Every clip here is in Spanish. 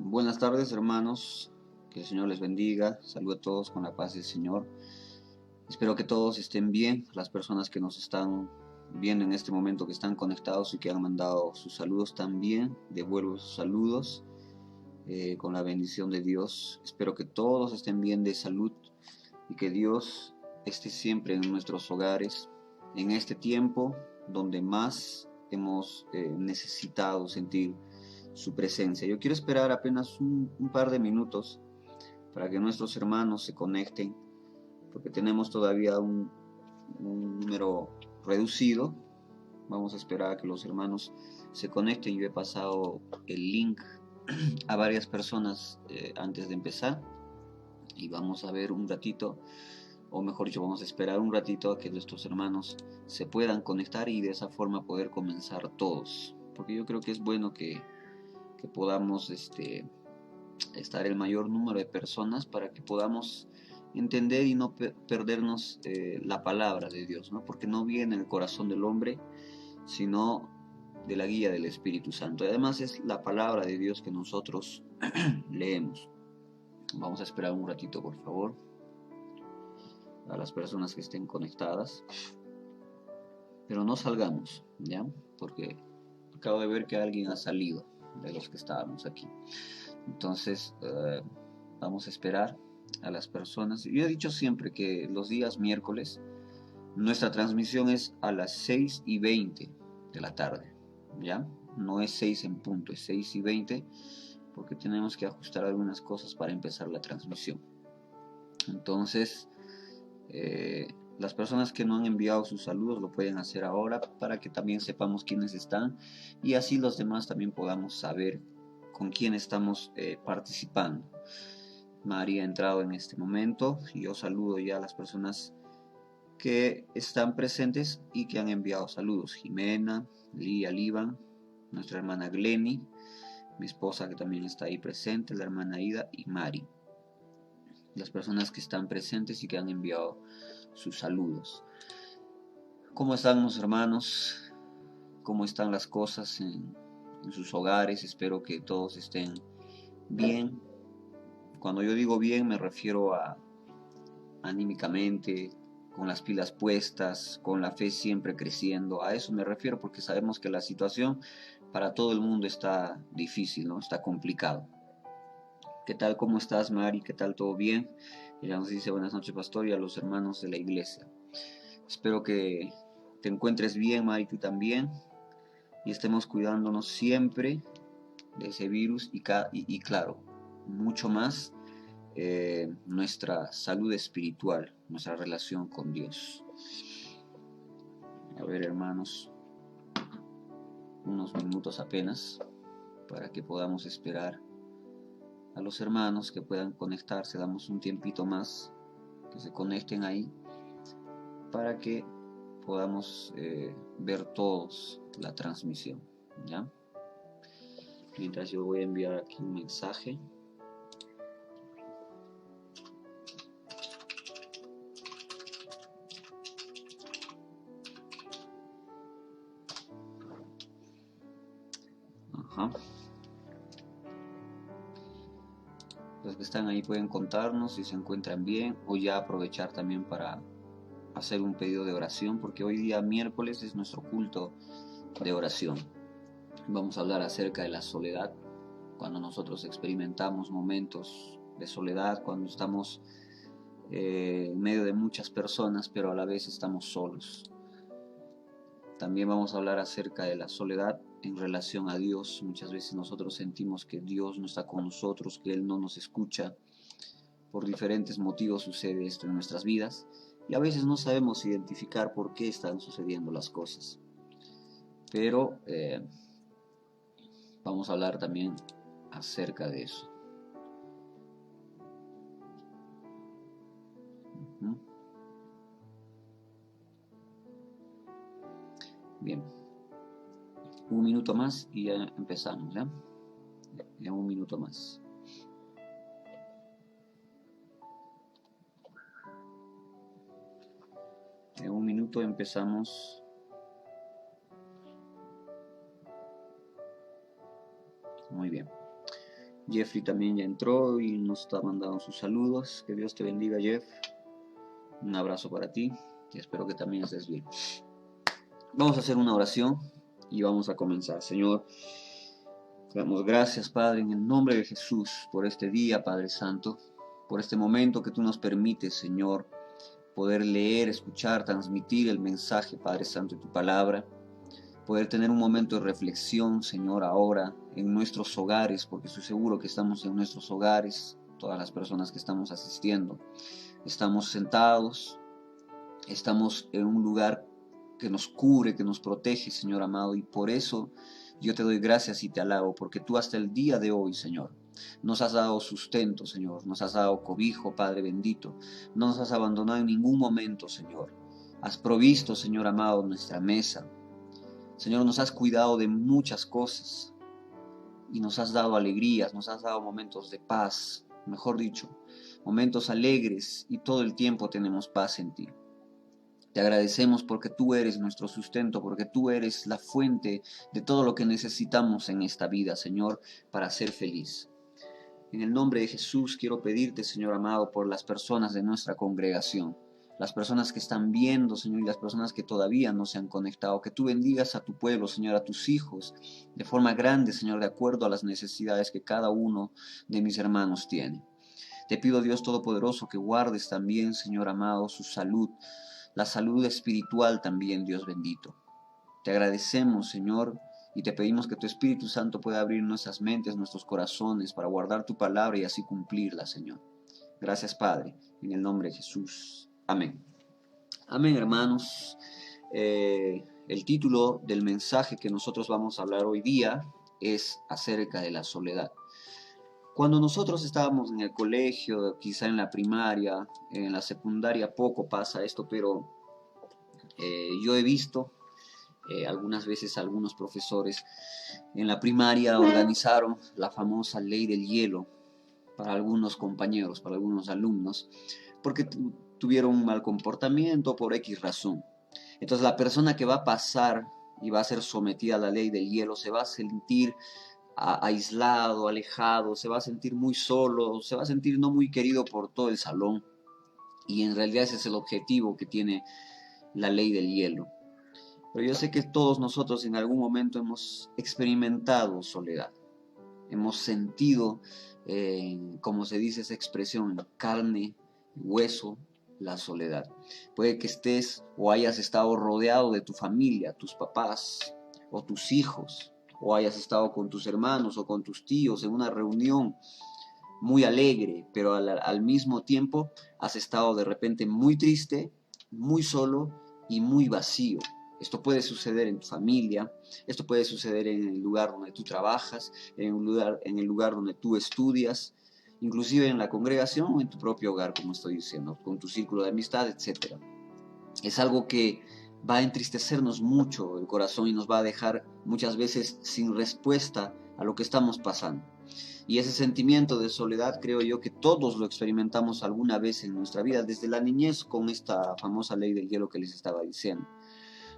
Buenas tardes, hermanos. Que el Señor les bendiga. Saludo a todos con la paz del Señor. Espero que todos estén bien. Las personas que nos están viendo en este momento, que están conectados y que han mandado sus saludos también, devuelvo sus saludos con la bendición de Dios. Espero que todos estén bien de salud y que Dios esté siempre en nuestros hogares en este tiempo donde más hemos necesitado sentir su presencia. Yo quiero esperar apenas un par de minutos para que nuestros hermanos se conecten, porque tenemos todavía un número reducido. Vamos a esperar a que los hermanos se conecten. Yo he pasado el link a varias personas antes de empezar y vamos a ver un ratito, o mejor dicho, vamos a esperar un ratito a que nuestros hermanos se puedan conectar y de esa forma poder comenzar todos, porque yo creo que es bueno que podamos estar el mayor número de personas para que podamos entender y no perdernos la palabra de Dios, ¿no? Porque no viene en el corazón del hombre, sino de la guía del Espíritu Santo. Y además es la palabra de Dios que nosotros leemos. Vamos a esperar un ratito, por favor, a las personas que estén conectadas. Pero no salgamos, ¿ya? Porque acabo de ver que alguien ha salido de los que estábamos aquí. Entonces, vamos a esperar a las personas. Yo he dicho siempre que los días miércoles nuestra transmisión es a las 6:20 de la tarde, ¿ya? No es 6 en punto, es 6:20, porque tenemos que ajustar algunas cosas para empezar la transmisión. Entonces, las personas que no han enviado sus saludos lo pueden hacer ahora para que también sepamos quiénes están y así los demás también podamos saber con quién estamos participando. María ha entrado en este momento y yo saludo ya a las personas que están presentes y que han enviado saludos. Jimena, Lía, Líban, nuestra hermana Glenny, mi esposa que también está ahí presente, la hermana Ida y Mari. Las personas que están presentes y que han enviado sus saludos. ¿Cómo están los hermanos? ¿Cómo están las cosas en sus hogares? Espero que todos estén bien. Cuando yo digo bien me refiero a anímicamente, con las pilas puestas, con la fe siempre creciendo. A eso me refiero porque sabemos que la situación para todo el mundo está difícil, ¿no? Está complicado. ¿Qué tal? ¿Cómo estás, Mari? ¿Qué tal? ¿Todo bien? Ella nos dice buenas noches, pastor, y a los hermanos de la iglesia. Espero que te encuentres bien, Mari, tú también, y estemos cuidándonos siempre de ese virus y claro, mucho más nuestra salud espiritual, nuestra relación con Dios. A ver, hermanos, unos minutos apenas para que podamos esperar a los hermanos que puedan conectarse. Damos un tiempito más que se conecten ahí para que podamos ver todos la transmisión, ¿ya? Mientras yo voy a enviar aquí un mensaje. Ajá. Los que están ahí pueden contarnos si se encuentran bien o ya aprovechar también para hacer un pedido de oración, porque hoy día miércoles es nuestro culto de oración. Vamos a hablar acerca de la soledad, cuando nosotros experimentamos momentos de soledad, cuando estamos en medio de muchas personas, pero a la vez estamos solos. También vamos a hablar acerca de la soledad en relación a Dios. Muchas veces nosotros sentimos que Dios no está con nosotros, que Él no nos escucha. Por diferentes motivos sucede esto en nuestras vidas y a veces no sabemos identificar por qué están sucediendo las cosas. Pero vamos a hablar también acerca de eso. Bien, un minuto más y ya empezamos, ¿ya? Ya un minuto más. En un minuto empezamos. Muy bien. Jeffrey también ya entró y nos está mandando sus saludos. Que Dios te bendiga, Jeff. Un abrazo para ti y espero que también estés bien. Vamos a hacer una oración y vamos a comenzar. Señor, te damos gracias, Padre, en el nombre de Jesús, por este día, Padre Santo, por este momento que tú nos permites, Señor, poder leer, escuchar, transmitir el mensaje, Padre Santo, de tu palabra, poder tener un momento de reflexión, Señor, ahora en nuestros hogares, porque estoy seguro que estamos en nuestros hogares, todas las personas que estamos asistiendo, estamos sentados, estamos en un lugar que nos cubre, que nos protege, Señor amado, y por eso yo te doy gracias y te alabo, porque tú hasta el día de hoy, Señor, nos has dado sustento, Señor, nos has dado cobijo, Padre bendito, no nos has abandonado en ningún momento, Señor. Has provisto, Señor amado, nuestra mesa. Señor, nos has cuidado de muchas cosas y nos has dado alegrías, nos has dado momentos de paz, mejor dicho, momentos alegres y todo el tiempo tenemos paz en ti. Te agradecemos porque tú eres nuestro sustento, porque tú eres la fuente de todo lo que necesitamos en esta vida, Señor, para ser feliz. En el nombre de Jesús quiero pedirte, Señor amado, por las personas de nuestra congregación, las personas que están viendo, Señor, y las personas que todavía no se han conectado, que tú bendigas a tu pueblo, Señor, a tus hijos, de forma grande, Señor, de acuerdo a las necesidades que cada uno de mis hermanos tiene. Te pido, Dios Todopoderoso, que guardes también, Señor amado, su salud, la salud espiritual también, Dios bendito. Te agradecemos, Señor, y te pedimos que tu Espíritu Santo pueda abrir nuestras mentes, nuestros corazones, para guardar tu palabra y así cumplirla, Señor. Gracias, Padre, en el nombre de Jesús. Amén. Amén, hermanos. El título del mensaje que nosotros vamos a hablar hoy día es acerca de la soledad. Cuando nosotros estábamos en el colegio, quizá en la primaria, en la secundaria poco pasa esto, pero yo he visto algunas veces algunos profesores en la primaria organizaron la famosa ley del hielo para algunos compañeros, para algunos alumnos, porque tuvieron un mal comportamiento por X razón. Entonces la persona que va a pasar y va a ser sometida a la ley del hielo se va a sentir aislado, alejado, se va a sentir muy solo, se va a sentir no muy querido por todo el salón. Y en realidad ese es el objetivo que tiene la ley del hielo. Pero yo sé que todos nosotros en algún momento hemos experimentado soledad. Hemos sentido, como se dice esa expresión, en carne, hueso, la soledad. Puede que estés o hayas estado rodeado de tu familia, tus papás o tus hijos, o hayas estado con tus hermanos o con tus tíos en una reunión muy alegre, pero al mismo tiempo has estado de repente muy triste, muy solo y muy vacío. Esto puede suceder en tu familia, esto puede suceder en el lugar donde tú trabajas, en el lugar donde tú estudias, inclusive en la congregación o en tu propio hogar, como estoy diciendo, con tu círculo de amistad, etc. Es algo que va a entristecernos mucho el corazón y nos va a dejar muchas veces sin respuesta a lo que estamos pasando. Y ese sentimiento de soledad creo yo que todos lo experimentamos alguna vez en nuestra vida, desde la niñez con esta famosa ley del hielo que les estaba diciendo.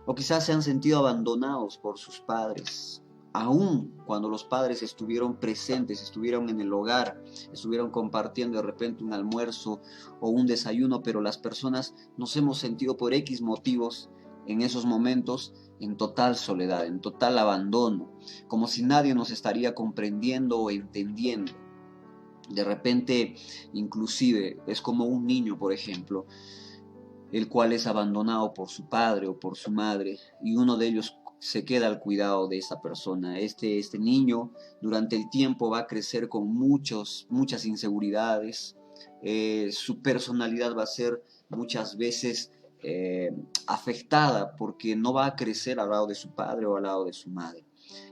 O quizás se han sentido abandonados por sus padres, aún cuando los padres estuvieron presentes, estuvieron en el hogar, estuvieron compartiendo de repente un almuerzo o un desayuno, pero las personas nos hemos sentido por X motivos en esos momentos en total soledad, en total abandono, como si nadie nos estaría comprendiendo o entendiendo. De repente, inclusive, es como un niño, por ejemplo, el cual es abandonado por su padre o por su madre, y uno de ellos se queda al cuidado de esa persona. Este niño durante el tiempo va a crecer con muchas inseguridades, su personalidad va a ser muchas veces afectada porque no va a crecer al lado de su padre o al lado de su madre.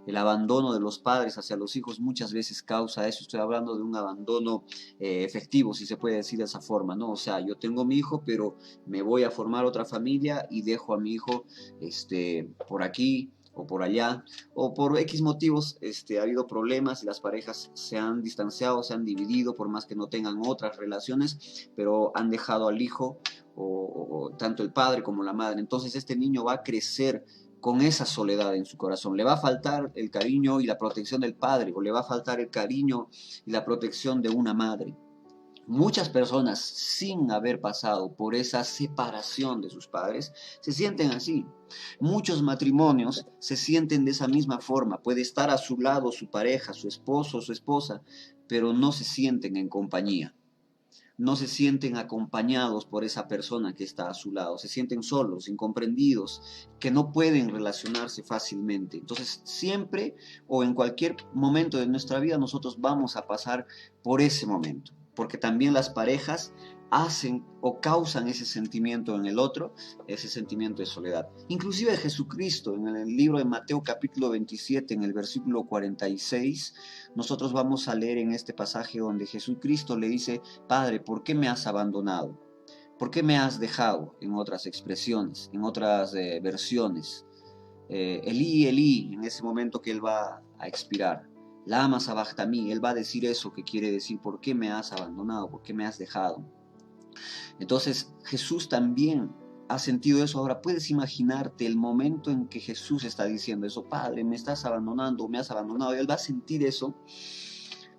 El abandono de los padres hacia los hijos muchas veces causa eso. Estoy hablando de un abandono efectivo, si se puede decir de esa forma, ¿no? O sea, yo tengo mi hijo, pero me voy a formar otra familia y dejo a mi hijo por aquí o por allá, o por X motivos ha habido problemas y las parejas se han distanciado, se han dividido, por más que no tengan otras relaciones, pero han dejado al hijo, o tanto el padre como la madre. Entonces este niño va a crecer con esa soledad en su corazón. Le va a faltar el cariño y la protección del padre, o le va a faltar el cariño y la protección de una madre. Muchas personas, sin haber pasado por esa separación de sus padres, se sienten así. Muchos matrimonios se sienten de esa misma forma. Puede estar a su lado su pareja, su esposo o su esposa, pero no se sienten en compañía. No se sienten acompañados por esa persona que está a su lado, se sienten solos, incomprendidos, que no pueden relacionarse fácilmente. Entonces, siempre o en cualquier momento de nuestra vida nosotros vamos a pasar por ese momento, porque también las parejas hacen o causan ese sentimiento en el otro, ese sentimiento de soledad. Inclusive Jesucristo, en el libro de Mateo capítulo 27, en el versículo 46, nosotros vamos a leer en este pasaje donde Jesucristo le dice: Padre, ¿por qué me has abandonado? ¿Por qué me has dejado? En otras expresiones, en otras versiones. Elí, Elí, en ese momento que él va a expirar. Lama sabachthani, él va a decir eso que quiere decir: ¿por qué me has abandonado? ¿Por qué me has dejado? Entonces Jesús también ha sentido eso. Ahora puedes imaginarte el momento en que Jesús está diciendo eso: Padre, me estás abandonando, me has abandonado. Y él va a sentir eso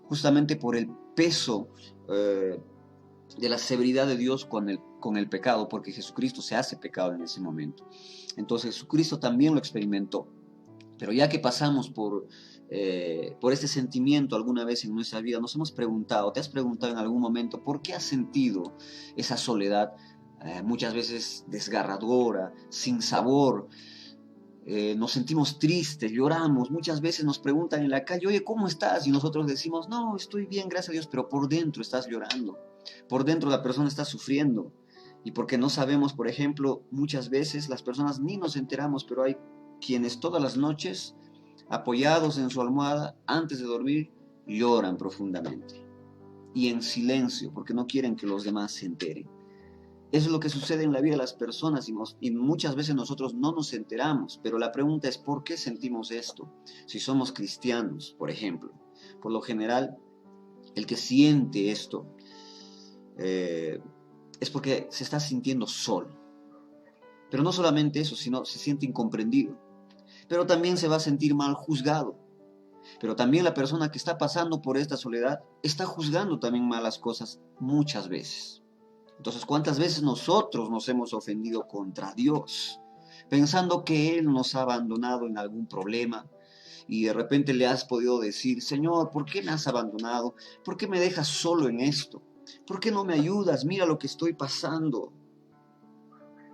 justamente por el peso de la severidad de Dios con el pecado, porque Jesucristo se hace pecado en ese momento. Entonces Jesucristo también lo experimentó. Pero ya que pasamos por este sentimiento alguna vez en nuestra vida, nos hemos preguntado, ¿te has preguntado en algún momento por qué has sentido esa soledad muchas veces desgarradora, sin sabor? Nos sentimos tristes, lloramos, muchas veces nos preguntan en la calle: oye, ¿cómo estás? Y nosotros decimos: no, estoy bien, gracias a Dios, pero por dentro estás llorando, por dentro la persona está sufriendo. Y porque no sabemos, por ejemplo, muchas veces las personas ni nos enteramos, pero hay quienes todas las noches, apoyados en su almohada, antes de dormir, lloran profundamente y en silencio, porque no quieren que los demás se enteren. Eso es lo que sucede en la vida de las personas y muchas veces nosotros no nos enteramos, pero la pregunta es: ¿por qué sentimos esto? Si somos cristianos, por ejemplo, por lo general, el que siente esto es porque se está sintiendo solo. Pero no solamente eso, sino se siente incomprendido. Pero también se va a sentir mal juzgado. Pero también la persona que está pasando por esta soledad está juzgando también malas cosas muchas veces. Entonces, ¿cuántas veces nosotros nos hemos ofendido contra Dios, pensando que Él nos ha abandonado en algún problema? Y de repente le has podido decir: Señor, ¿por qué me has abandonado? ¿Por qué me dejas solo en esto? ¿Por qué no me ayudas? Mira lo que estoy pasando.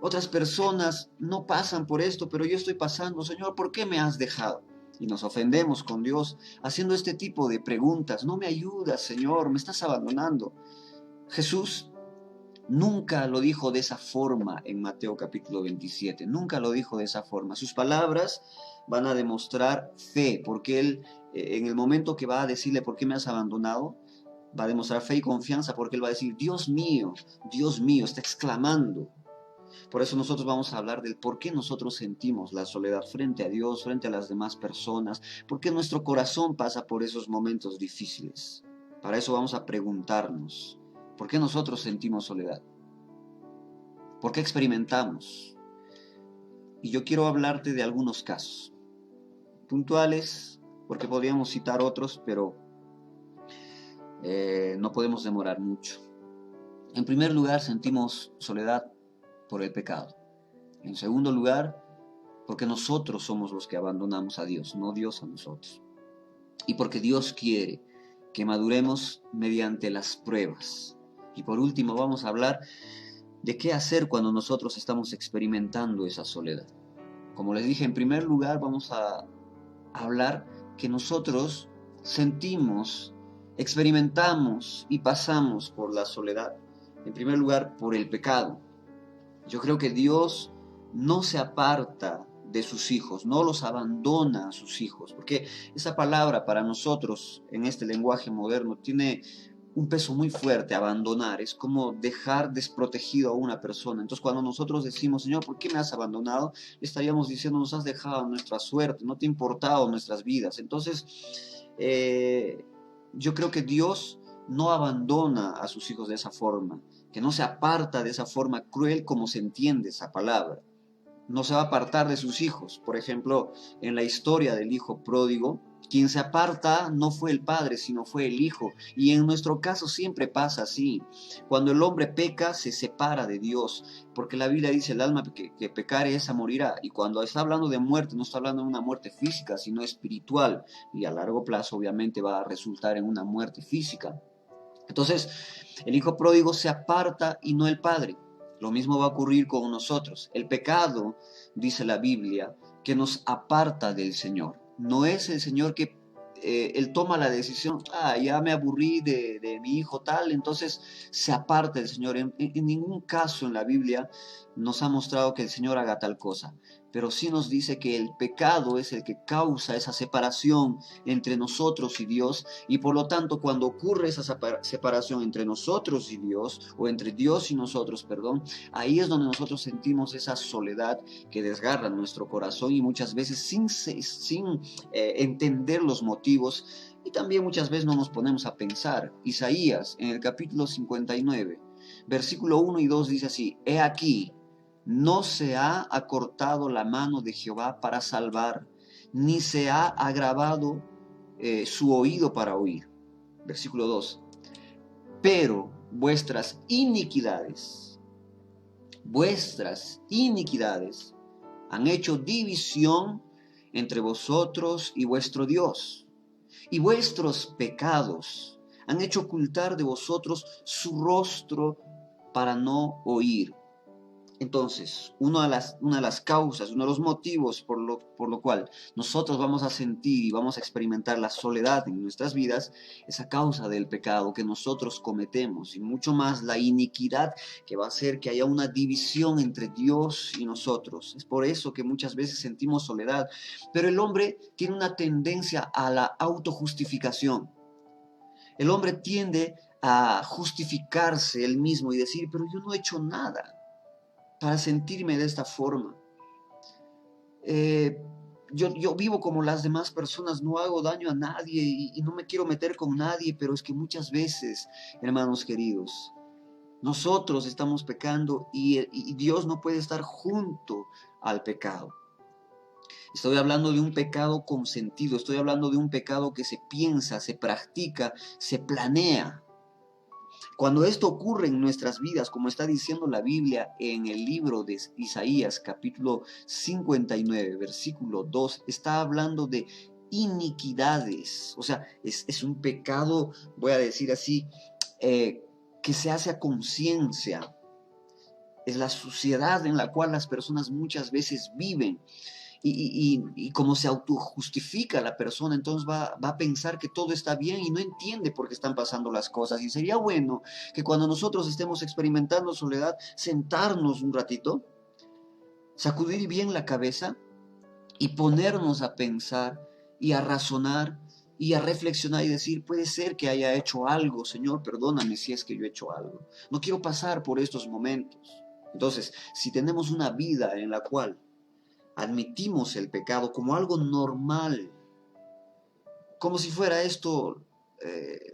Otras personas no pasan por esto, pero yo estoy pasando. Señor, ¿por qué me has dejado? Y nos ofendemos con Dios haciendo este tipo de preguntas. No me ayudas, Señor, me estás abandonando. Jesús nunca lo dijo de esa forma en Mateo capítulo 27. Nunca lo dijo de esa forma. Sus palabras van a demostrar fe, porque Él, en el momento que va a decirle: ¿por qué me has abandonado?, va a demostrar fe y confianza, porque Él va a decir: Dios mío, está exclamando. Por eso nosotros vamos a hablar del por qué nosotros sentimos la soledad frente a Dios, frente a las demás personas, por qué nuestro corazón pasa por esos momentos difíciles. Para eso vamos a preguntarnos: ¿por qué nosotros sentimos soledad? ¿Por qué experimentamos? Y yo quiero hablarte de algunos casos puntuales, porque podríamos citar otros, pero no podemos demorar mucho. En primer lugar, sentimos soledad por el pecado. En segundo lugar, porque nosotros somos los que abandonamos a Dios, no Dios a nosotros. Y porque Dios quiere que maduremos mediante las pruebas. Y por último, vamos a hablar de qué hacer cuando nosotros estamos experimentando esa soledad. Como les dije, en primer lugar vamos a hablar que nosotros sentimos, experimentamos y pasamos por la soledad. En primer lugar, por el pecado. Yo creo que Dios no se aparta de sus hijos, no los abandona a sus hijos, porque esa palabra para nosotros en este lenguaje moderno tiene un peso muy fuerte. Abandonar es como dejar desprotegido a una persona. Entonces, cuando nosotros decimos: Señor, ¿por qué me has abandonado?, estaríamos diciendo: nos has dejado nuestra suerte, no te ha importado nuestras vidas. Entonces, yo creo que Dios no abandona a sus hijos de esa forma, que no se aparta de esa forma cruel como se entiende esa palabra. no se va a apartar de sus hijos. Por ejemplo, en la historia del hijo pródigo, quien se aparta no fue el padre, sino fue el hijo. Y en nuestro caso siempre pasa así. Cuando el hombre peca, se separa de Dios, porque la Biblia dice: el alma que pecare, esa morirá. Y cuando está hablando de muerte, no está hablando de una muerte física, sino espiritual. Y a largo plazo, obviamente, va a resultar en una muerte física. Entonces, el hijo pródigo se aparta y no el padre. Lo mismo va a ocurrir con nosotros. El pecado, dice la Biblia, que nos aparta del Señor. No es el Señor que él toma la decisión: ya me aburrí de mi hijo tal, entonces se aparta del Señor. En ningún caso en la Biblia nos ha mostrado que el Señor haga tal cosa, pero sí nos dice que el pecado es el que causa esa separación entre nosotros y Dios, y por lo tanto cuando ocurre esa separación entre nosotros y Dios, o entre Dios y nosotros, perdón, ahí es donde nosotros sentimos esa soledad que desgarra nuestro corazón, y muchas veces sin entender los motivos, y también muchas veces no nos ponemos a pensar. Isaías en el capítulo 59, versículo 1 y 2 dice así: He aquí, no se ha acortado la mano de Jehová para salvar, ni se ha agravado su oído para oír. Versículo 2. Pero vuestras iniquidades han hecho división entre vosotros y vuestro Dios, y vuestros pecados han hecho ocultar de vosotros su rostro para no oír. Entonces, una de las causas, uno de los motivos por lo cual nosotros vamos a sentir y vamos a experimentar la soledad en nuestras vidas es a causa del pecado que nosotros cometemos, y mucho más la iniquidad que va a hacer que haya una división entre Dios y nosotros. Es por eso que muchas veces sentimos soledad, pero el hombre tiene una tendencia a la autojustificación. El hombre tiende a justificarse él mismo y decir: pero yo no he hecho nada para sentirme de esta forma. Yo vivo como las demás personas, no hago daño a nadie y no me quiero meter con nadie, pero es que muchas veces, hermanos queridos, nosotros estamos pecando y Dios no puede estar junto al pecado. Estoy hablando de un pecado consentido, estoy hablando de un pecado que se piensa, se practica, se planea. Cuando esto ocurre en nuestras vidas, como está diciendo la Biblia en el libro de Isaías, capítulo 59, versículo 2, está hablando de iniquidades. O sea, es un pecado, voy a decir así, que se hace a conciencia. Es la suciedad en la cual las personas muchas veces viven. Y como se autojustifica la persona, entonces va a pensar que todo está bien y no entiende por qué están pasando las cosas. Y sería bueno que cuando nosotros estemos experimentando soledad, sentarnos un ratito, sacudir bien la cabeza y ponernos a pensar y a razonar y a reflexionar y decir: puede ser que haya hecho algo, Señor, perdóname si es que yo he hecho algo. No quiero pasar por estos momentos. Entonces, si tenemos una vida en la cual admitimos el pecado como algo normal, como si fuera esto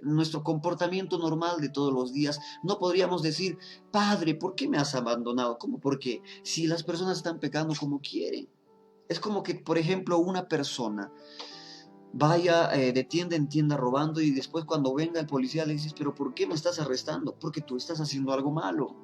nuestro comportamiento normal de todos los días, no podríamos decir: Padre, ¿por qué me has abandonado? ¿Cómo? Porque si las personas están pecando como quieren. Es como que, por ejemplo, una persona vaya de tienda en tienda robando, y después cuando venga el policía le dices: pero ¿por qué me estás arrestando? Porque tú estás haciendo algo malo.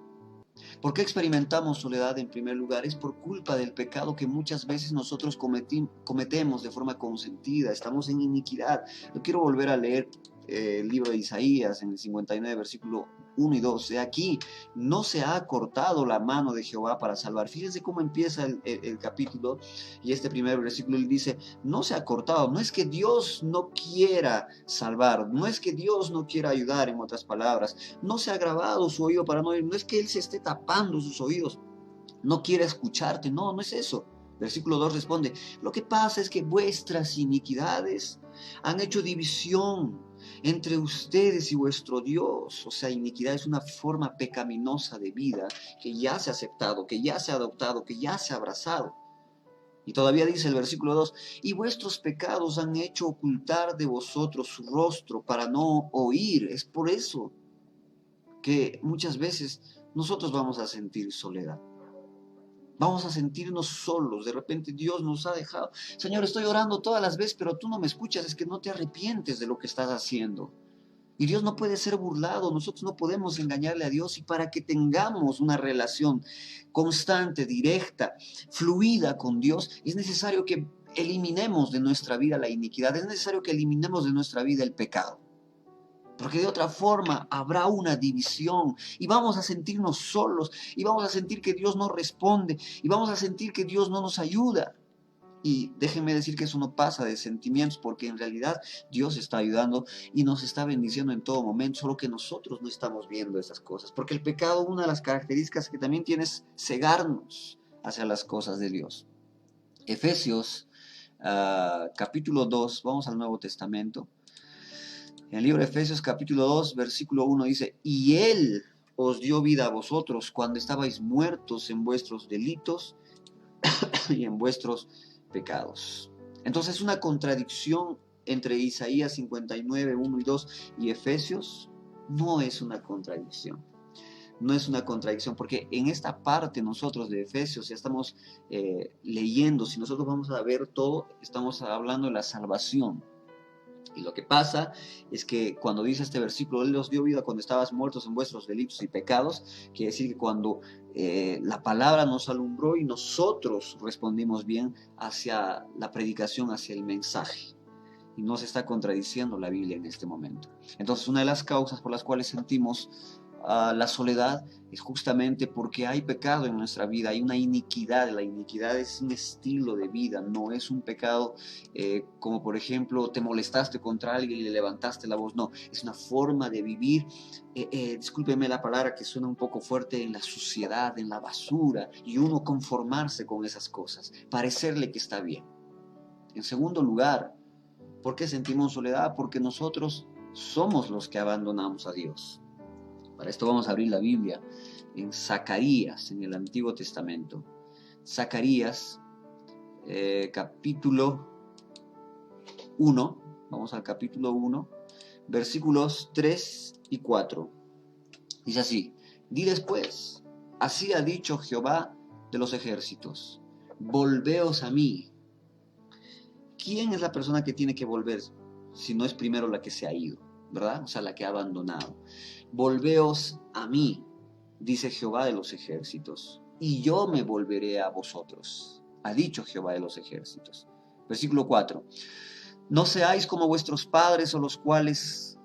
¿Por qué experimentamos soledad? En primer lugar, es por culpa del pecado que muchas veces nosotros cometemos de forma consentida. Estamos en iniquidad. Yo quiero volver a leer el libro de Isaías en el 59, versículo 1 y 2. De aquí: no se ha cortado la mano de Jehová para salvar. Fíjense cómo empieza el capítulo, y este primer versículo él dice: no se ha cortado. No es que Dios no quiera salvar, no es que Dios no quiera ayudar, en otras palabras. No se ha grabado su oído para no oír, no es que Él se esté tapando sus oídos, no quiere escucharte, no es eso. Versículo 2 responde: lo que pasa es que vuestras iniquidades han hecho división entre ustedes y vuestro Dios. O sea, iniquidad es una forma pecaminosa de vida que ya se ha aceptado, que ya se ha adoptado, que ya se ha abrazado. Y todavía dice el versículo 2: y vuestros pecados han hecho ocultar de vosotros su rostro para no oír. Es por eso que muchas veces nosotros vamos a sentir soledad. Vamos a sentirnos solos. De repente Dios nos ha dejado. Señor, estoy orando todas las veces, pero tú no me escuchas. Es que no te arrepientes de lo que estás haciendo. Y Dios no puede ser burlado. Nosotros no podemos engañarle a Dios. Y para que tengamos una relación constante, directa, fluida con Dios, es necesario que eliminemos de nuestra vida la iniquidad. Es necesario que eliminemos de nuestra vida el pecado. Porque de otra forma habrá una división y vamos a sentirnos solos y vamos a sentir que Dios no responde y vamos a sentir que Dios no nos ayuda. Y déjenme decir que eso no pasa de sentimientos, porque en realidad Dios está ayudando y nos está bendiciendo en todo momento, solo que nosotros no estamos viendo esas cosas. Porque el pecado, una de las características que también tiene es cegarnos hacia las cosas de Dios. Efesios capítulo 2, vamos al Nuevo Testamento. En el libro de Efesios capítulo 2, versículo 1 dice, y Él os dio vida a vosotros cuando estabais muertos en vuestros delitos y en vuestros pecados. Entonces, una contradicción entre Isaías 59, 1 y 2 y Efesios no es una contradicción. No es una contradicción, porque en esta parte nosotros de Efesios ya estamos leyendo, si nosotros vamos a ver todo, estamos hablando de la salvación. Y lo que pasa es que cuando dice este versículo, Él os dio vida cuando estabas muertos en vuestros delitos y pecados, quiere decir que cuando la palabra nos alumbró y nosotros respondimos bien hacia la predicación, hacia el mensaje. Y no se está contradiciendo la Biblia en este momento. Entonces, una de las causas por las cuales sentimos la soledad es justamente porque hay pecado en nuestra vida, hay una iniquidad. La iniquidad es un estilo de vida, no es un pecado como por ejemplo te molestaste contra alguien y le levantaste la voz, no, es una forma de vivir, discúlpeme la palabra que suena un poco fuerte, en la suciedad, en la basura, y uno conformarse con esas cosas, parecerle que está bien. En segundo lugar, ¿por qué sentimos soledad? Porque nosotros somos los que abandonamos a Dios. Para esto vamos a abrir la Biblia en Zacarías, en el Antiguo Testamento. Zacarías, capítulo 1, vamos al capítulo 1, versículos 3 y 4. Dice así, di después, así ha dicho Jehová de los ejércitos, volveos a mí. ¿Quién es la persona que tiene que volver si no es primero la que se ha ido, ¿verdad? O sea, la que ha abandonado. Volveos a mí, dice Jehová de los ejércitos, y yo me volveré a vosotros, ha dicho Jehová de los ejércitos. Versículo 4. No seáis como vuestros padres, a los cuales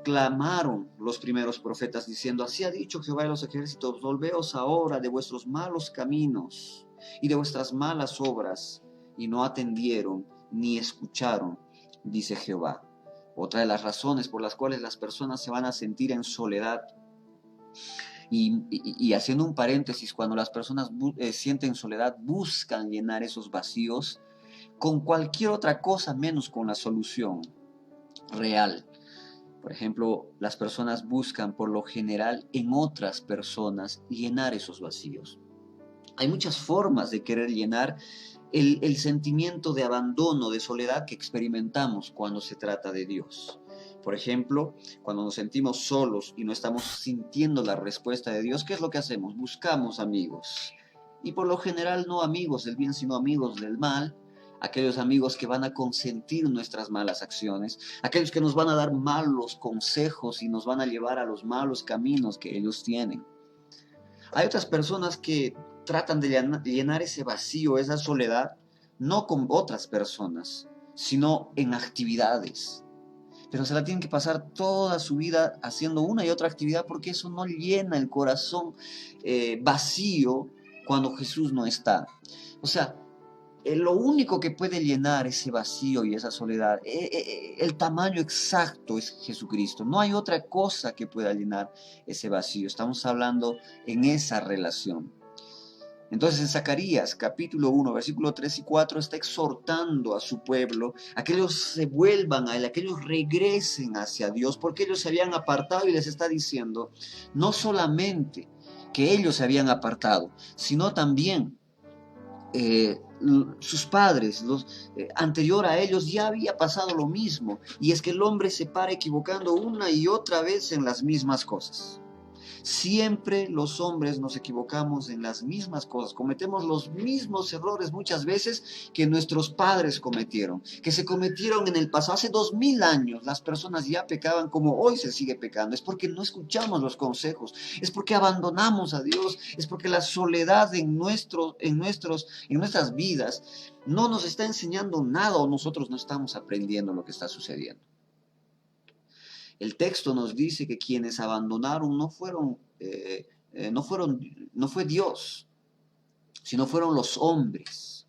clamaron los primeros profetas, diciendo, así ha dicho Jehová de los ejércitos, volveos ahora de vuestros malos caminos y de vuestras malas obras, y no atendieron ni escucharon, dice Jehová. Otra de las razones por las cuales las personas se van a sentir en soledad, y haciendo un paréntesis, cuando las personas sienten soledad, buscan llenar esos vacíos con cualquier otra cosa menos con la solución real. Por ejemplo, las personas buscan por lo general en otras personas llenar esos vacíos. Hay muchas formas de querer llenar el sentimiento de abandono, de soledad que experimentamos cuando se trata de Dios. Por ejemplo, cuando nos sentimos solos y no estamos sintiendo la respuesta de Dios, ¿qué es lo que hacemos? Buscamos amigos. Y por lo general no amigos del bien, sino amigos del mal. Aquellos amigos que van a consentir nuestras malas acciones, aquellos que nos van a dar malos consejos y nos van a llevar a los malos caminos que ellos tienen. Hay otras personas que tratan de llenar ese vacío, esa soledad, no con otras personas, sino en actividades. Pero se la tienen que pasar toda su vida haciendo una y otra actividad, porque eso no llena el corazón vacío cuando Jesús no está. O sea, lo único que puede llenar ese vacío y esa soledad, el tamaño exacto es Jesucristo. No hay otra cosa que pueda llenar ese vacío. Estamos hablando en esa relación. Entonces en Zacarías capítulo 1, versículo 3 y 4 está exhortando a su pueblo a que ellos se vuelvan a Él, a que ellos regresen hacia Dios, porque ellos se habían apartado, y les está diciendo no solamente que ellos se habían apartado, sino también sus padres, anterior a ellos, ya había pasado lo mismo, y es que el hombre se para equivocando una y otra vez en las mismas cosas. Siempre los hombres nos equivocamos en las mismas cosas, cometemos los mismos errores muchas veces que nuestros padres cometieron, que se cometieron en el pasado. Hace 2000 años las personas ya pecaban como hoy se sigue pecando. Es porque no escuchamos los consejos, es porque abandonamos a Dios, es porque la soledad en nuestras vidas no nos está enseñando nada o nosotros no estamos aprendiendo lo que está sucediendo. El texto nos dice que quienes abandonaron no fue Dios, sino fueron los hombres.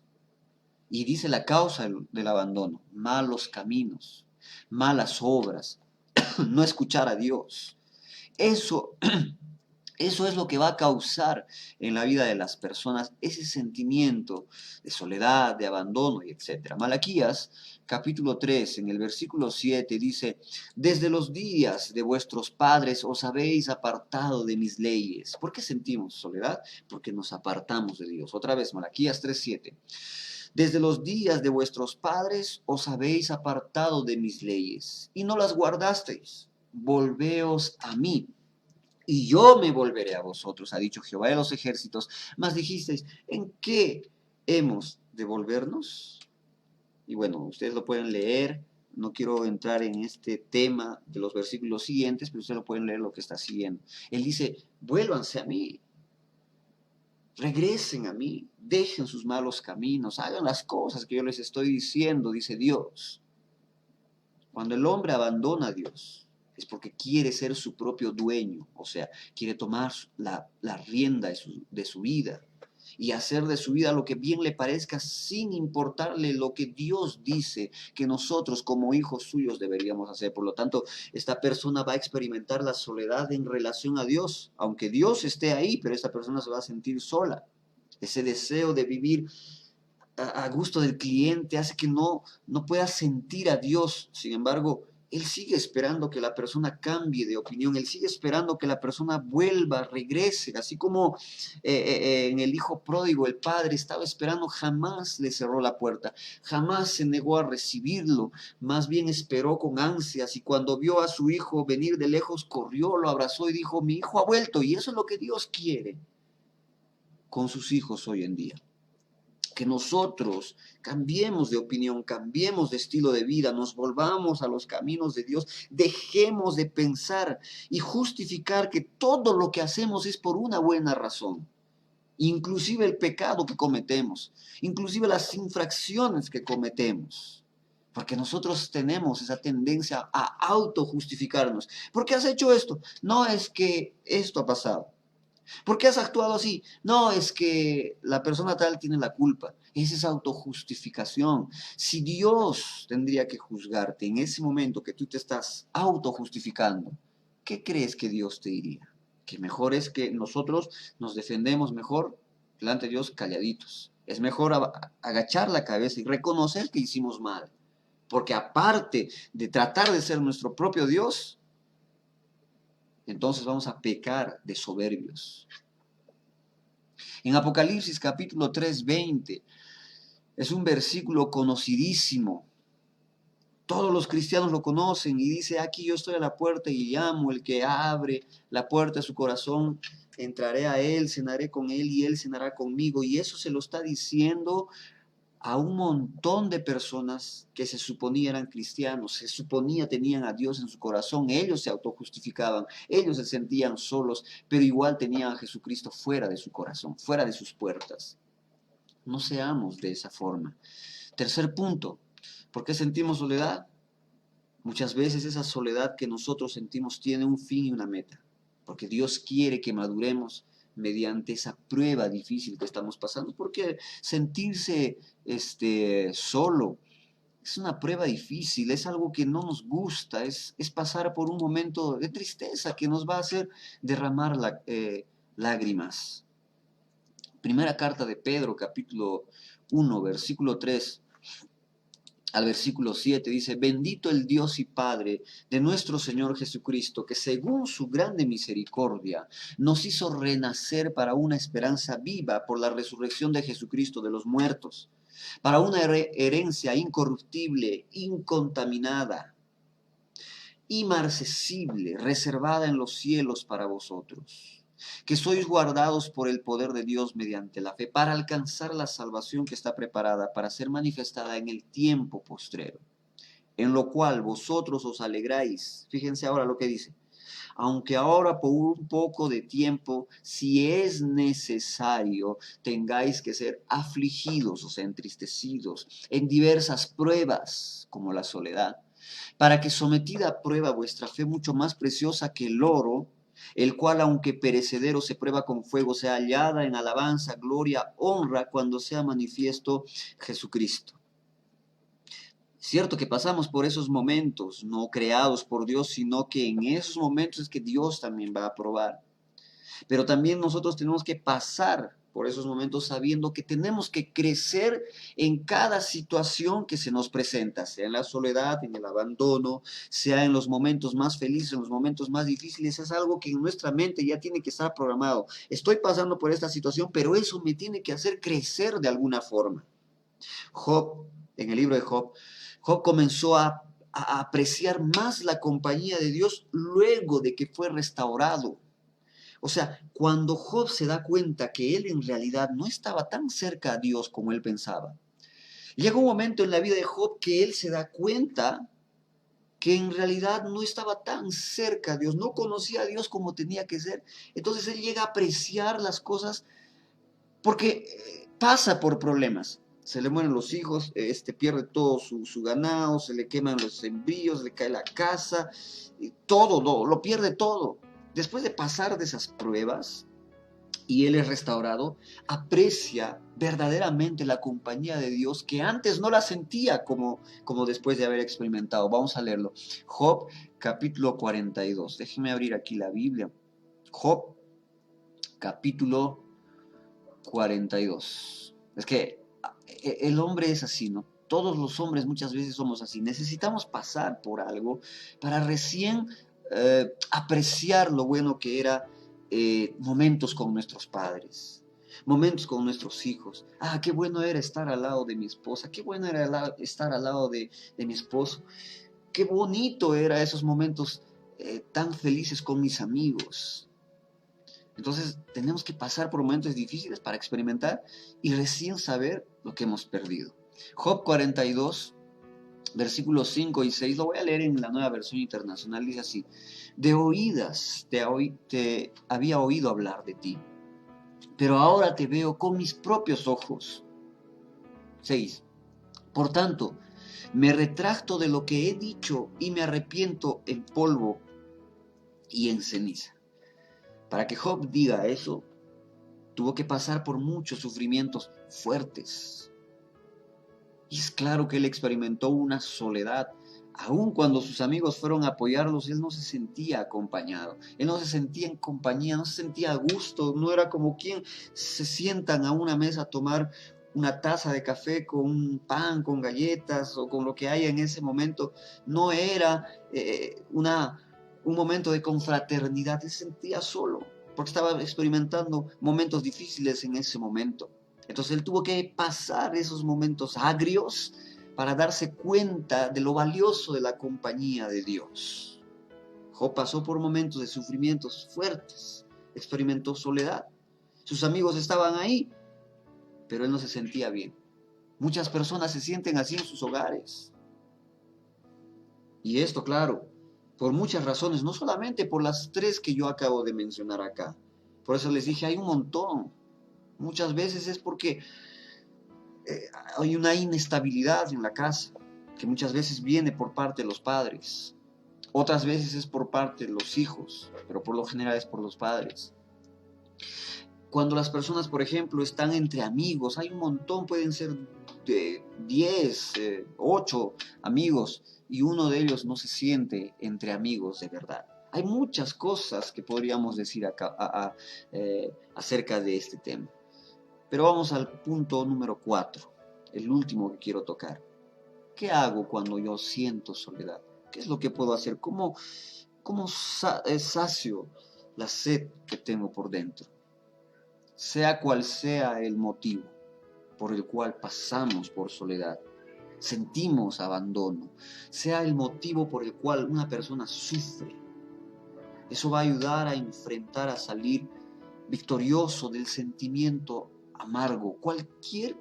Y dice la causa del abandono: malos caminos, malas obras, no escuchar a Dios. Eso es lo que va a causar en la vida de las personas ese sentimiento de soledad, de abandono y etc. Malaquías capítulo 3, en el versículo 7 dice: desde los días de vuestros padres os habéis apartado de mis leyes. ¿Por qué sentimos soledad? Porque nos apartamos de Dios. Otra vez, Malaquías 3:7. Desde los días de vuestros padres os habéis apartado de mis leyes y no las guardasteis. Volveos a mí y yo me volveré a vosotros, ha dicho Jehová de los ejércitos. Mas dijisteis: ¿en qué hemos de volvernos? Y bueno, ustedes lo pueden leer. No quiero entrar en este tema de los versículos siguientes, pero ustedes lo pueden leer lo que está siguiendo. Él dice: vuélvanse a mí, regresen a mí, dejen sus malos caminos, hagan las cosas que yo les estoy diciendo, dice Dios. Cuando el hombre abandona a Dios, es porque quiere ser su propio dueño, o sea, quiere tomar la rienda de su vida y hacer de su vida lo que bien le parezca, sin importarle lo que Dios dice que nosotros como hijos suyos deberíamos hacer. Por lo tanto, esta persona va a experimentar la soledad en relación a Dios, aunque Dios esté ahí, pero esta persona se va a sentir sola. Ese deseo de vivir a gusto del cliente hace que no pueda sentir a Dios. Sin embargo, él sigue esperando que la persona cambie de opinión, él sigue esperando que la persona vuelva, regrese, así como en el hijo pródigo, el padre estaba esperando, jamás le cerró la puerta, jamás se negó a recibirlo, más bien esperó con ansias, y cuando vio a su hijo venir de lejos, corrió, lo abrazó y dijo: mi hijo ha vuelto. Y eso es lo que Dios quiere con sus hijos hoy en día. Que nosotros cambiemos de opinión, cambiemos de estilo de vida, nos volvamos a los caminos de Dios, dejemos de pensar y justificar que todo lo que hacemos es por una buena razón, inclusive el pecado que cometemos, inclusive las infracciones que cometemos. Porque nosotros tenemos esa tendencia a autojustificarnos. ¿Por qué has hecho esto? No, es que esto ha pasado. ¿Por qué has actuado así? No, es que la persona tal tiene la culpa. Esa es autojustificación. Si Dios tendría que juzgarte en ese momento que tú te estás autojustificando, ¿qué crees que Dios te diría? Que mejor es que nosotros nos defendemos mejor delante de Dios calladitos. Es mejor agachar la cabeza y reconocer que hicimos mal. Porque aparte de tratar de ser nuestro propio Dios, entonces vamos a pecar de soberbios. En Apocalipsis capítulo 3:20 es un versículo conocidísimo. Todos los cristianos lo conocen y dice: aquí yo estoy a la puerta y llamo, el que abre la puerta de su corazón, entraré a él, cenaré con él y él cenará conmigo. Y eso se lo está diciendo a un montón de personas que se suponía eran cristianos, se suponía tenían a Dios en su corazón. Ellos se autojustificaban, ellos se sentían solos, pero igual tenían a Jesucristo fuera de su corazón, fuera de sus puertas. No seamos de esa forma. Tercer punto, ¿por qué sentimos soledad? Muchas veces esa soledad que nosotros sentimos tiene un fin y una meta, porque Dios quiere que maduremos mediante esa prueba difícil que estamos pasando, porque sentirse solo es una prueba difícil, es algo que no nos gusta, es pasar por un momento de tristeza que nos va a hacer derramar lágrimas. Primera carta de Pedro, capítulo 1, versículo 3 al versículo 7, dice: bendito el Dios y Padre de nuestro Señor Jesucristo, que según su grande misericordia nos hizo renacer para una esperanza viva por la resurrección de Jesucristo de los muertos, para una herencia incorruptible, incontaminada, inmarcesible, reservada en los cielos para vosotros, que sois guardados por el poder de Dios mediante la fe, para alcanzar la salvación que está preparada para ser manifestada en el tiempo postrero, en lo cual vosotros os alegráis. Fíjense ahora lo que dice. Aunque ahora por un poco de tiempo, si es necesario, tengáis que ser afligidos, o sea, entristecidos, en diversas pruebas, como la soledad, para que sometida a prueba vuestra fe mucho más preciosa que el oro, el cual aunque perecedero se prueba con fuego, sea hallada en alabanza, gloria, honra, cuando sea manifiesto Jesucristo. Cierto que pasamos por esos momentos, no creados por Dios, sino que en esos momentos es que Dios también va a probar. Pero también nosotros tenemos que pasar por esos momentos sabiendo que tenemos que crecer en cada situación que se nos presenta, sea en la soledad, en el abandono, sea en los momentos más felices, en los momentos más difíciles. Es algo que en nuestra mente ya tiene que estar programado. Estoy pasando por esta situación, pero eso me tiene que hacer crecer de alguna forma. Job, en el libro de Job, Job comenzó a apreciar más la compañía de Dios luego de que fue restaurado. O sea, cuando Job se da cuenta que él en realidad no estaba tan cerca a Dios como él pensaba, llega un momento en la vida de Job que él se da cuenta que en realidad no estaba tan cerca a Dios, no conocía a Dios como tenía que ser. Entonces él llega a apreciar las cosas porque pasa por problemas. Se le mueren los hijos, pierde todo su ganado, se le queman los sembríos, le cae la casa, todo, lo pierde todo. Después de pasar de esas pruebas, y él es restaurado, aprecia verdaderamente la compañía de Dios que antes no la sentía como después de haber experimentado. Vamos a leerlo. Job capítulo 42. Déjenme abrir aquí la Biblia. Job capítulo 42. Es que el hombre es así, ¿no? Todos los hombres muchas veces somos así. Necesitamos pasar por algo para recién apreciar lo bueno que era momentos con nuestros padres, momentos con nuestros hijos. Ah, qué bueno era estar al lado de mi esposa, qué bueno era estar al lado de mi esposo, qué bonito era esos momentos tan felices con mis amigos. Entonces tenemos que pasar por momentos difíciles para experimentar y recién saber lo que hemos perdido. Job 42, versículos 5 y 6, lo voy a leer en la Nueva Versión Internacional, dice así: de oídas te había oído hablar de ti, pero ahora te veo con mis propios ojos. 6. Por tanto, me retracto de lo que he dicho y me arrepiento en polvo y en ceniza. Para que Job diga eso, tuvo que pasar por muchos sufrimientos fuertes. Y es claro que él experimentó una soledad. Aun cuando sus amigos fueron a apoyarlos, él no se sentía acompañado. Él no se sentía en compañía, no se sentía a gusto. No era como quien se sientan a una mesa a tomar una taza de café con un pan, con galletas o con lo que haya en ese momento. No era un momento de confraternidad. Él se sentía solo porque estaba experimentando momentos difíciles en ese momento. Entonces él tuvo que pasar esos momentos agrios para darse cuenta de lo valioso de la compañía de Dios. Job pasó por momentos de sufrimientos fuertes, experimentó soledad. Sus amigos estaban ahí, pero él no se sentía bien. Muchas personas se sienten así en sus hogares. Y esto, claro, por muchas razones, no solamente por las tres que yo acabo de mencionar acá. Por eso les dije, hay un montón. Muchas veces es porque hay una inestabilidad en la casa, que muchas veces viene por parte de los padres. Otras veces es por parte de los hijos, pero por lo general es por los padres. Cuando las personas, por ejemplo, están entre amigos, hay un montón, pueden ser de 10, 8 amigos, y uno de ellos no se siente entre amigos de verdad. Hay muchas cosas que podríamos decir acerca de este tema. Pero vamos al punto número 4, el último que quiero tocar. ¿Qué hago cuando yo siento soledad? ¿Qué es lo que puedo hacer? ¿Cómo sacio la sed que tengo por dentro? Sea cual sea el motivo por el cual pasamos por soledad, sentimos abandono, sea el motivo por el cual una persona sufre, eso va a ayudar a enfrentar, a salir victorioso del sentimiento amargo, cualquier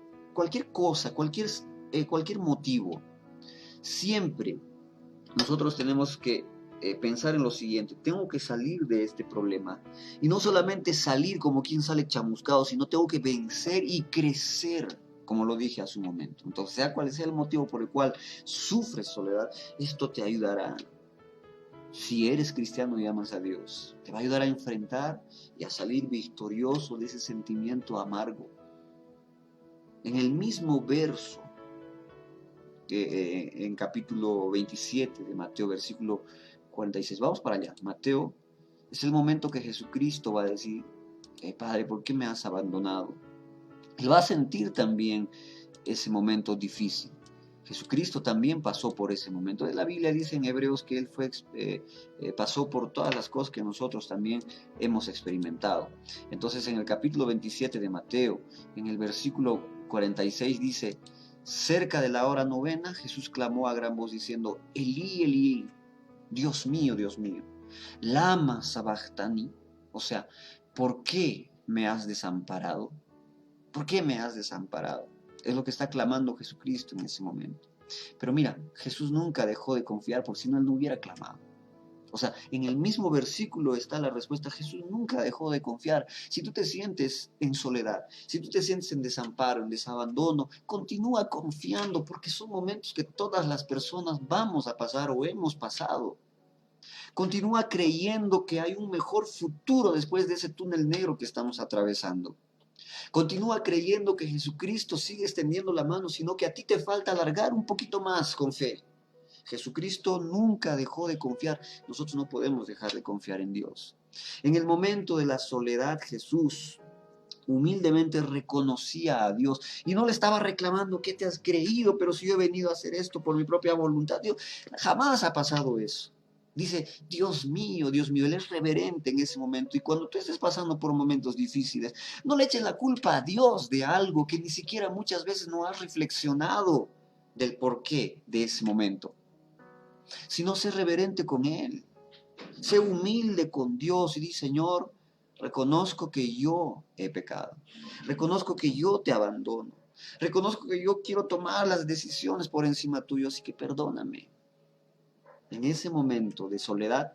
cosa, cualquier motivo. Siempre nosotros tenemos que pensar en lo siguiente: tengo que salir de este problema, y no solamente salir como quien sale chamuscado, sino tengo que vencer y crecer, como lo dije hace un momento. Entonces, sea cual sea el motivo por el cual sufres soledad, esto te ayudará. Si eres cristiano y amas a Dios, te va a ayudar a enfrentar y a salir victorioso de ese sentimiento amargo. En el mismo verso, en capítulo 27 de Mateo, versículo 46, vamos para allá. Mateo, es el momento que Jesucristo va a decir: Padre, ¿por qué me has abandonado? Él va a sentir también ese momento difícil. Jesucristo también pasó por ese momento. La Biblia dice en Hebreos que Él pasó por todas las cosas que nosotros también hemos experimentado. Entonces, en el capítulo 27 de Mateo, en el versículo 46 dice: cerca de la hora novena, Jesús clamó a gran voz diciendo: Elí, Elí, Dios mío, lama sabachthani. O sea, ¿por qué me has desamparado? ¿Por qué me has desamparado? Es lo que está clamando Jesucristo en ese momento. Pero mira, Jesús nunca dejó de confiar, porque si no, Él no hubiera clamado. O sea, en el mismo versículo está la respuesta: Jesús nunca dejó de confiar. Si tú te sientes en soledad, si tú te sientes en desamparo, en desabandono, continúa confiando, porque son momentos que todas las personas vamos a pasar o hemos pasado. Continúa creyendo que hay un mejor futuro después de ese túnel negro que estamos atravesando. Continúa creyendo que Jesucristo sigue extendiendo la mano, sino que a ti te falta alargar un poquito más con fe. Jesucristo nunca dejó de confiar. Nosotros no podemos dejar de confiar en Dios. En el momento de la soledad, Jesús humildemente reconocía a Dios y no le estaba reclamando: ¿qué te has creído? Pero si yo he venido a hacer esto por mi propia voluntad. Dios, jamás ha pasado eso. Dice: Dios mío, Él es reverente en ese momento. Y cuando tú estés pasando por momentos difíciles, no le eches la culpa a Dios de algo que ni siquiera muchas veces no has reflexionado del porqué de ese momento, sino sé reverente con Él. Sé humilde con Dios y di: Señor, reconozco que yo he pecado. Reconozco que yo te abandono. Reconozco que yo quiero tomar las decisiones por encima tuyo, así que perdóname. En ese momento de soledad,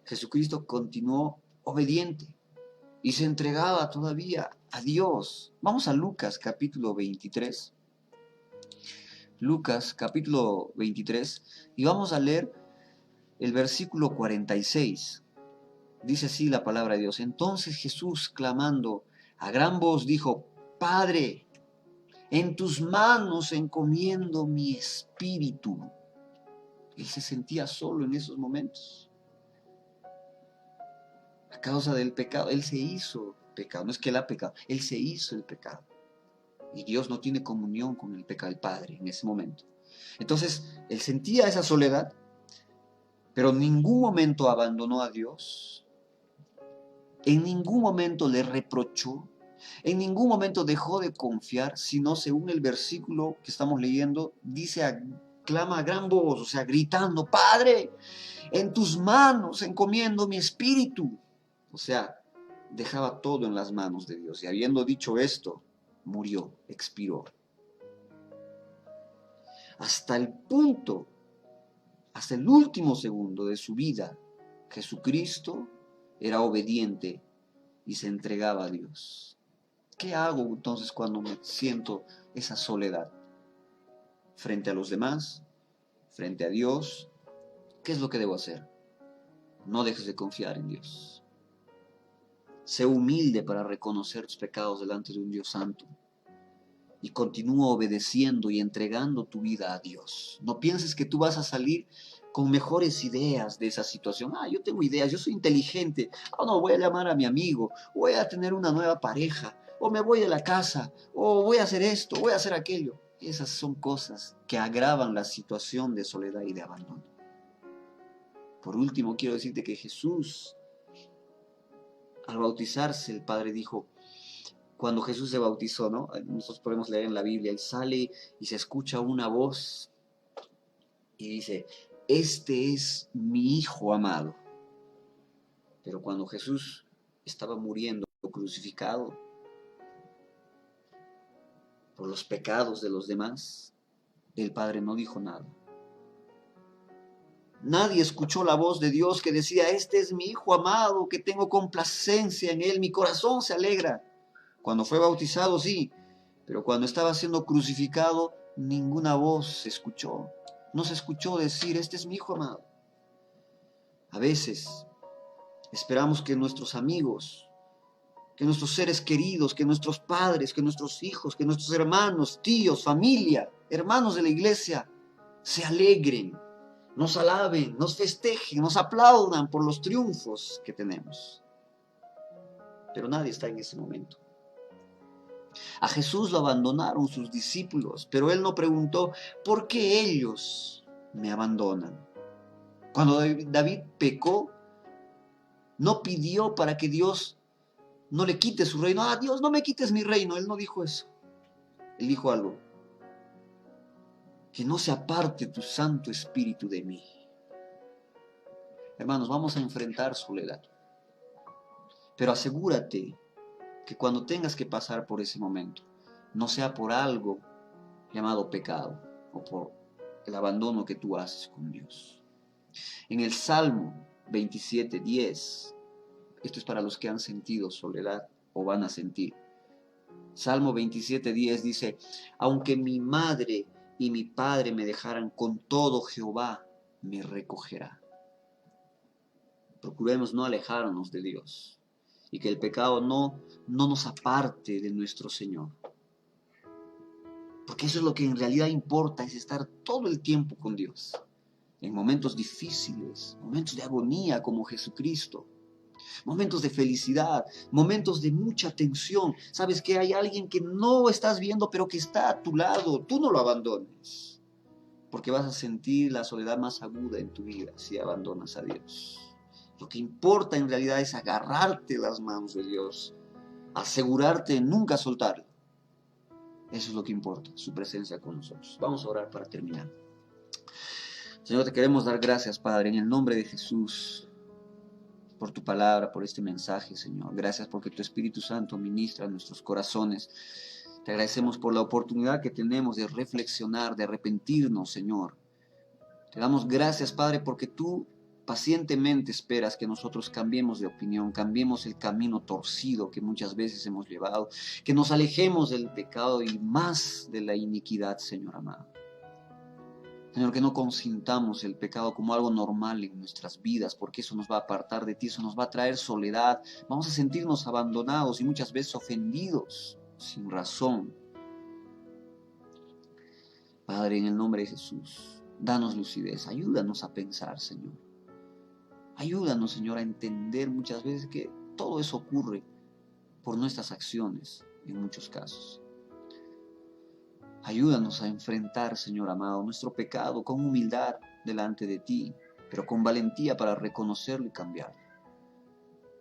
Jesucristo continuó obediente y se entregaba todavía a Dios. Vamos a Lucas capítulo 23. Lucas capítulo 23, y vamos a leer el versículo 46. Dice así la palabra de Dios: entonces Jesús, clamando a gran voz, dijo: Padre, en tus manos encomiendo mi espíritu. Él se sentía solo en esos momentos. A causa del pecado, Él se hizo pecado. No es que Él ha pecado, Él se hizo el pecado. Y Dios no tiene comunión con el pecado del Padre en ese momento. Entonces, Él sentía esa soledad, pero en ningún momento abandonó a Dios. En ningún momento le reprochó. En ningún momento dejó de confiar, sino, según el versículo que estamos leyendo, dice: clama a gran voz, o sea, gritando: Padre, en tus manos encomiendo mi espíritu. O sea, dejaba todo en las manos de Dios. Y habiendo dicho esto, murió, expiró. Hasta el punto, hasta el último segundo de su vida, Jesucristo era obediente y se entregaba a Dios. ¿Qué hago entonces cuando me siento esa soledad? Frente a los demás, frente a Dios, ¿qué es lo que debo hacer? No dejes de confiar en Dios. Sé humilde para reconocer tus pecados delante de un Dios santo. Y continúa obedeciendo y entregando tu vida a Dios. No pienses que tú vas a salir con mejores ideas de esa situación. Yo tengo ideas, yo soy inteligente. No, voy a llamar a mi amigo, voy a tener una nueva pareja, o me voy a la casa, o voy a hacer esto, voy a hacer aquello. Esas son cosas que agravan la situación de soledad y de abandono. Por último, quiero decirte que Jesús, al bautizarse, el Padre dijo: cuando Jesús se bautizó, ¿no? Nosotros podemos leer en la Biblia, y sale y se escucha una voz y dice, este es mi Hijo amado. Pero cuando Jesús estaba muriendo, crucificado por los pecados de los demás, el Padre no dijo nada. Nadie escuchó la voz de Dios que decía, este es mi Hijo amado, que tengo complacencia en él, mi corazón se alegra. Cuando fue bautizado, sí, pero cuando estaba siendo crucificado, ninguna voz se escuchó. No se escuchó decir, este es mi Hijo amado. A veces esperamos que nuestros amigos, que nuestros seres queridos, que nuestros padres, que nuestros hijos, que nuestros hermanos, tíos, familia, hermanos de la iglesia, se alegren, nos alaben, nos festejen, nos aplaudan por los triunfos que tenemos. Pero nadie está en ese momento. A Jesús lo abandonaron sus discípulos, pero él no preguntó, ¿por qué ellos me abandonan? Cuando David pecó, no pidió para que Dios no le quite su reino. Ah, Dios, no me quites mi reino. Él no dijo eso. Él dijo algo. Que no se aparte tu Santo Espíritu de mí. Hermanos, vamos a enfrentar soledad. Pero asegúrate que cuando tengas que pasar por ese momento, no sea por algo llamado pecado o por el abandono que tú haces con Dios. En el Salmo 27:10, esto es para los que han sentido soledad o van a sentir. Salmo 27:10 dice, aunque mi madre y mi padre me dejaran, con todo Jehová me recogerá. Procuremos no alejarnos de Dios y que el pecado no nos aparte de nuestro Señor. Porque eso es lo que en realidad importa, es estar todo el tiempo con Dios. En momentos difíciles, momentos de agonía como Jesucristo, momentos de felicidad, momentos de mucha tensión. Sabes que hay alguien que no estás viendo, pero que está a tu lado. Tú no lo abandones, porque vas a sentir la soledad más aguda en tu vida si abandonas a Dios. Lo que importa en realidad es agarrarte las manos de Dios, asegurarte de nunca soltarlo. Eso es lo que importa, su presencia con nosotros. Vamos a orar para terminar. Señor, te queremos dar gracias, Padre, en el nombre de Jesús, por tu palabra, por este mensaje, Señor. Gracias porque tu Espíritu Santo ministra en nuestros corazones. Te agradecemos por la oportunidad que tenemos de reflexionar, de arrepentirnos, Señor. Te damos gracias, Padre, porque tú pacientemente esperas que nosotros cambiemos de opinión, cambiemos el camino torcido que muchas veces hemos llevado, que nos alejemos del pecado y más de la iniquidad, Señor amado. Señor, que no consintamos el pecado como algo normal en nuestras vidas, porque eso nos va a apartar de ti, eso nos va a traer soledad, vamos a sentirnos abandonados y muchas veces ofendidos sin razón. Padre, en el nombre de Jesús, danos lucidez, ayúdanos a pensar, Señor. Ayúdanos, Señor, a entender muchas veces que todo eso ocurre por nuestras acciones, en muchos casos. Ayúdanos a enfrentar, Señor amado, nuestro pecado con humildad delante de ti, pero con valentía para reconocerlo y cambiarlo.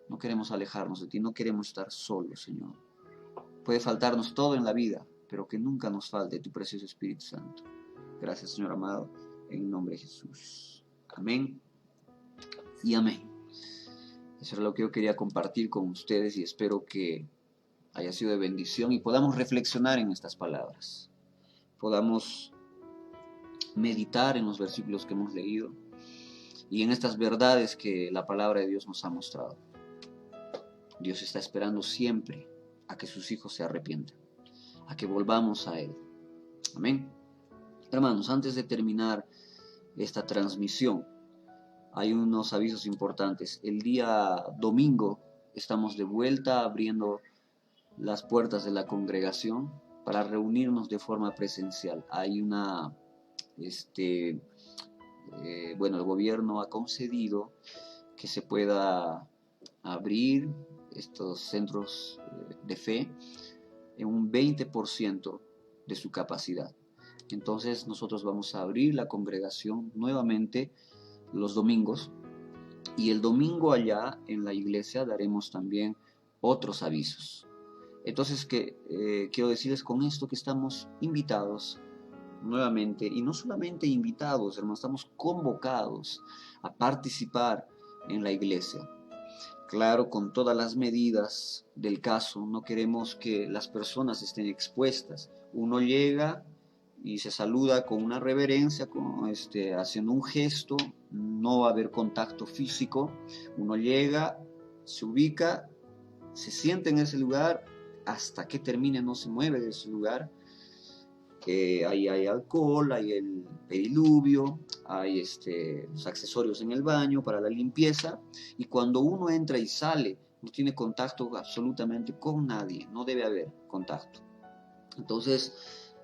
No queremos alejarnos de ti, no queremos estar solos, Señor. Puede faltarnos todo en la vida, pero que nunca nos falte tu precioso Espíritu Santo. Gracias, Señor amado, en el nombre de Jesús. Amén y amén. Eso es lo que yo quería compartir con ustedes y espero que haya sido de bendición y podamos reflexionar en estas palabras. Podamos meditar en los versículos que hemos leído y en estas verdades que la palabra de Dios nos ha mostrado. Dios está esperando siempre a que sus hijos se arrepientan, a que volvamos a Él. Amén. Hermanos, antes de terminar esta transmisión, hay unos avisos importantes. El día domingo estamos de vuelta abriendo las puertas de la congregación para reunirnos de forma presencial. Hay el gobierno ha concedido que se pueda abrir estos centros de fe en un 20% de su capacidad. Entonces nosotros vamos a abrir la congregación nuevamente los domingos y el domingo allá en la iglesia daremos también otros avisos. Entonces, quiero decirles con esto que estamos invitados nuevamente, y no solamente invitados, hermanos, estamos convocados a participar en la iglesia. Claro, con todas las medidas del caso, no queremos que las personas estén expuestas. Uno llega y se saluda con una reverencia, haciendo un gesto, no va a haber contacto físico. Uno llega, se ubica, se sienta en ese lugar, hasta que termine no se mueve de ese lugar. Ahí hay alcohol, hay el pediluvio, hay los accesorios en el baño para la limpieza, y cuando uno entra y sale no tiene contacto absolutamente con nadie, no debe haber contacto. Entonces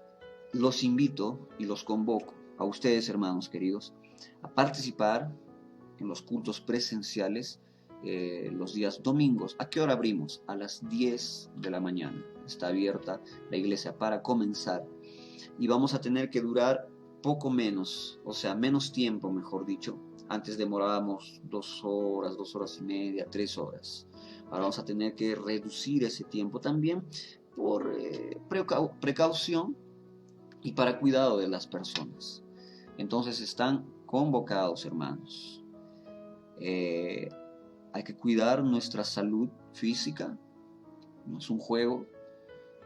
los invito y los convoco a ustedes, hermanos queridos, a participar en los cultos presenciales los días domingos. ¿A qué hora abrimos? A las 10 de la mañana. Está abierta la iglesia para comenzar, y vamos a tener que durar poco menos, o sea, menos tiempo, mejor dicho. Antes demorábamos 2 horas, 2 horas y media, 3 horas. Ahora vamos a tener que reducir ese tiempo también por precaución y para cuidado de las personas. Entonces están convocados, hermanos. Hay que cuidar nuestra salud física, no es un juego,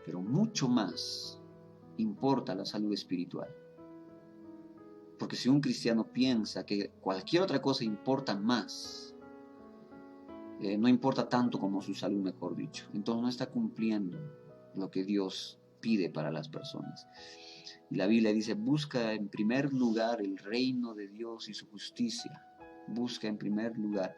pero mucho más importa la salud espiritual. Porque si un cristiano piensa que cualquier otra cosa importa más, no importa tanto como su salud, mejor dicho, entonces no está cumpliendo lo que Dios pide para las personas. Y la Biblia dice: busca en primer lugar el reino de Dios y su justicia. Busca en primer lugar.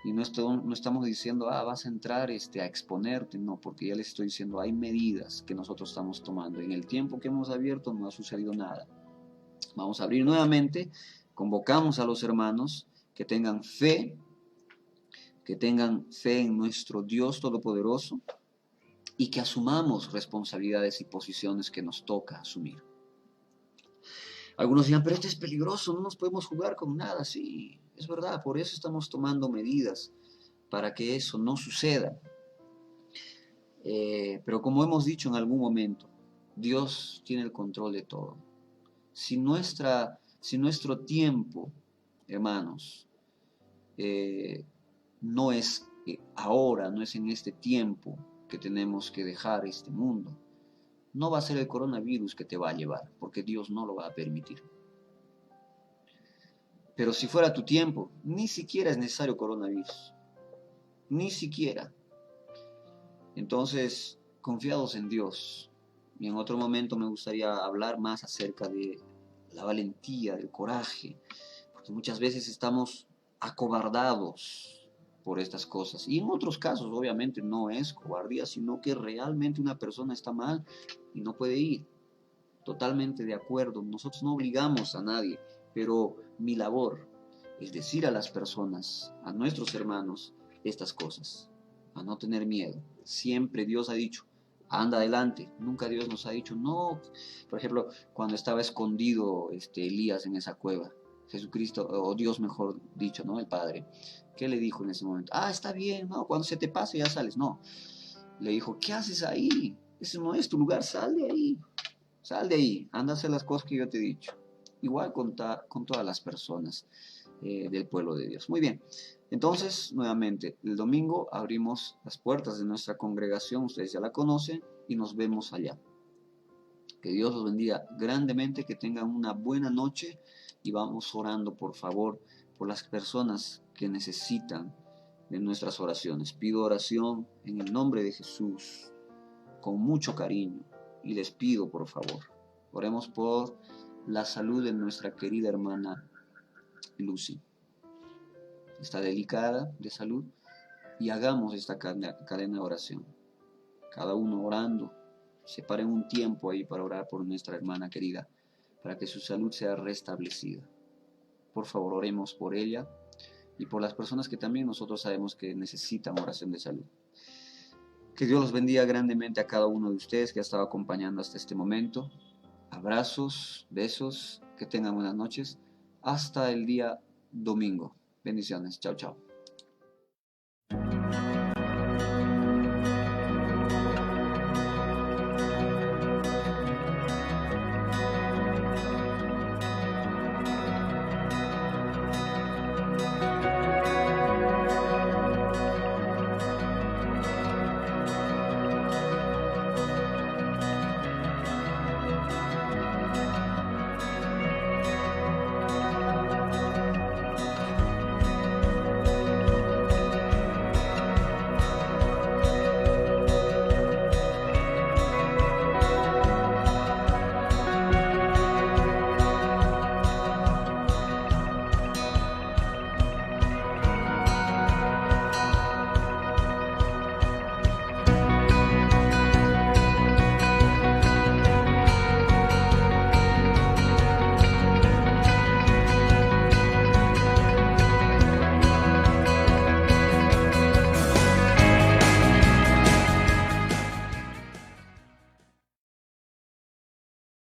Y no estamos diciendo, vas a entrar a exponerte, no, porque ya les estoy diciendo, hay medidas que nosotros estamos tomando. En el tiempo que hemos abierto no ha sucedido nada. Vamos a abrir nuevamente, convocamos a los hermanos que tengan fe en nuestro Dios Todopoderoso, y que asumamos responsabilidades y posiciones que nos toca asumir. Algunos dirán, pero esto es peligroso, no nos podemos jugar con nada. Sí, es verdad, por eso estamos tomando medidas, para que eso no suceda. Pero como hemos dicho en algún momento, Dios tiene el control de todo. Si nuestro tiempo, hermanos, no es ahora, no es en este tiempo que tenemos que dejar este mundo, no va a ser el coronavirus que te va a llevar, porque Dios no lo va a permitir. Pero si fuera tu tiempo, ni siquiera es necesario coronavirus, ni siquiera. Entonces, confiados en Dios. Y en otro momento me gustaría hablar más acerca de la valentía, del coraje, porque muchas veces estamos acobardados por estas cosas. Y en otros casos, obviamente, no es cobardía, sino que realmente una persona está mal y no puede ir. Totalmente de acuerdo. Nosotros no obligamos a nadie, pero mi labor es decir a las personas, a nuestros hermanos, estas cosas, a no tener miedo. Siempre Dios ha dicho, anda adelante. Nunca Dios nos ha dicho, no. Por ejemplo, cuando estaba escondido Elías en esa cueva, Jesucristo, o Dios mejor dicho, ¿no? El Padre, ¿qué le dijo en ese momento? Está bien, no, cuando se te pase ya sales. No, le dijo, ¿qué haces ahí? Ese no es tu lugar, sal de ahí. Sal de ahí, anda a hacer las cosas que yo te he dicho. Igual con todas las personas del pueblo de Dios. Muy bien, entonces nuevamente el domingo abrimos las puertas de nuestra congregación, ustedes ya la conocen, y nos vemos allá. Que Dios los bendiga grandemente, que tengan una buena noche, y vamos orando por favor por las personas que necesitan de nuestras oraciones. Pido oración en el nombre de Jesús con mucho cariño, y les pido por favor, oremos por la salud de nuestra querida hermana Lucy. Está delicada de salud, y hagamos esta cadena de oración. Cada uno orando, separen un tiempo ahí para orar por nuestra hermana querida, para que su salud sea restablecida. Por favor, oremos por ella y por las personas que también nosotros sabemos que necesitan oración de salud. Que Dios los bendiga grandemente a cada uno de ustedes que ha estado acompañando hasta este momento. Abrazos, besos, que tengan buenas noches. Hasta el día domingo. Bendiciones. Chao, chao.